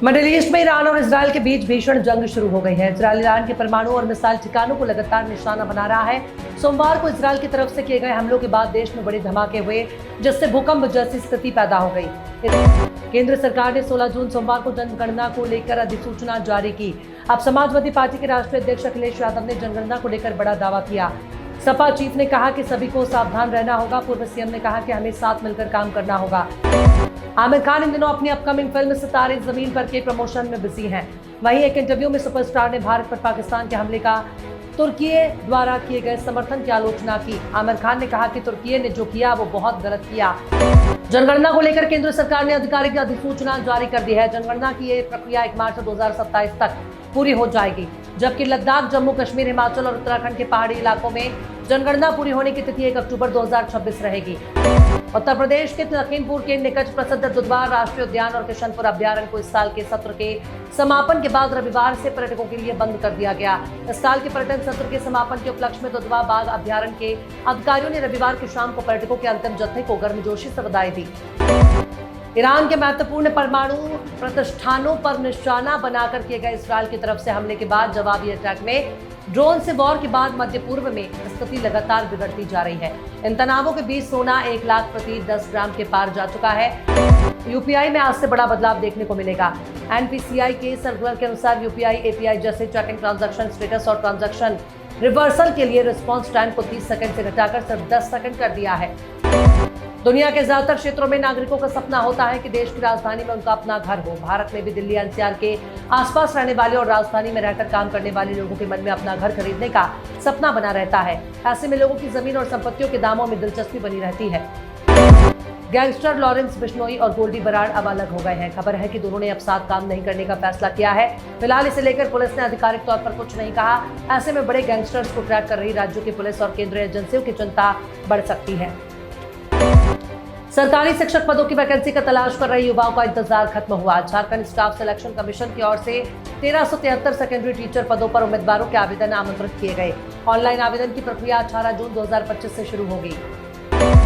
Middle east में Iran और Israel के बीच भीषण जंग शुरू हो गई है। इजरायल ईरान के परमाणु और मिसाइल ठिकानों को लगातार निशाना बना रहा है। सोमवार को इजरायल की तरफ से किए गए हमलों के बाद देश में बड़े धमाके हुए, जिससे भूकंप जैसी स्थिति पैदा हो गई। केंद्र सरकार ने 16 जून सोमवार को जनगणना को लेकर अधिसूचना जारी की। अब समाजवादी पार्टी के राष्ट्रीय अध्यक्ष अखिलेश यादव ने जनगणना को लेकर बड़ा दावा किया। सपा चीफ ने कहा कि सभी को सावधान रहना होगा। पूर्व सीएम ने कहा कि हमें साथ मिलकर काम करना होगा। आमिर खान इन दिनों अपनी अपकमिंग फिल्म सितारे जमीन पर के प्रमोशन में बिजी हैं। वहीं एक इंटरव्यू में सुपरस्टार ने भारत पर पाकिस्तान के हमले का तुर्की द्वारा किए गए समर्थन की आलोचना की। आमिर खान ने कहा कि तुर्की ने जो किया वो बहुत गलत किया। जनगणना को लेकर केंद्र सरकार ने आधिकारिक अधिसूचना जारी कर दी है। जनगणना की ये प्रक्रिया 1 मार्च 2027 तक पूरी हो जाएगी, जबकि लद्दाख, जम्मू कश्मीर, हिमाचल और उत्तराखंड के पहाड़ी इलाकों में जनगणना पूरी होने की तिथि 1 अक्टूबर 2026 रहेगी। उत्तर प्रदेश के लखीमपुर के निकट प्रसिद्ध दुधवा राष्ट्रीय उद्यान और किशनपुर अभ्यारण्य को इस साल के सत्र के समापन के बाद रविवार से पर्यटकों के लिए बंद कर दिया गया। इस साल के पर्यटन सत्र के समापन के उपलक्ष्य में दुधवा बाघ अभ्यारण्य के अधिकारियों ने रविवार की शाम को पर्यटकों के अंतिम जत्थे को गर्मजोशी से बधाई दी। ईरान के महत्वपूर्ण परमाणु प्रतिष्ठानों पर निशाना बनाकर किए गए इजरायल की तरफ से हमले के बाद जवाबी अटैक में ड्रोन से वॉर के बाद मध्य पूर्व में स्थिति लगातार बिगड़ती जा रही है। इन तनावों के बीच सोना 1 लाख प्रति 10 ग्राम के पार जा चुका है। यूपीआई में आज से बड़ा बदलाव देखने को मिलेगा। एनपीसीआई के सर्कुलर के अनुसार यूपीआई एपीआई जैसे चेकिंग ट्रांजैक्शन स्टेटस और ट्रांजैक्शन रिवर्सल के लिए रिस्पॉन्स टाइम को 30 सेकंड से घटाकर सिर्फ 10 सेकंड कर दिया है। दुनिया के ज्यादातर क्षेत्रों में नागरिकों का सपना होता है कि देश की राजधानी में उनका अपना घर हो। भारत में भी दिल्ली एनसीआर के आसपास रहने वाले और राजधानी में रहकर काम करने वाले लोगों के मन में अपना घर खरीदने का सपना बना रहता है। ऐसे में लोगों की जमीन और संपत्तियों के दामों में दिलचस्पी बनी रहती है। गैंगस्टर लॉरेंस बिश्नोई और गोल्डी बराड़ अब अलग हो गए हैं। खबर है कि दोनों ने अब साथ काम नहीं करने का फैसला किया है। फिलहाल इसे लेकर पुलिस ने आधिकारिक तौर पर कुछ नहीं कहा। ऐसे में बड़े गैंगस्टर्स को ट्रैक कर रही राज्यों की पुलिस और केंद्रीय एजेंसियों की चिंता बढ़ सकती है। सरकारी शिक्षक पदों की वैकेंसी का तलाश कर रहे युवाओं का इंतजार खत्म हुआ। झारखंड स्टाफ सिलेक्शन कमीशन की ओर से 1373 सेकेंडरी टीचर पदों पर उम्मीदवारों के आवेदन आमंत्रित किए गए। ऑनलाइन आवेदन की प्रक्रिया 18 जून 2025 से शुरू होगी।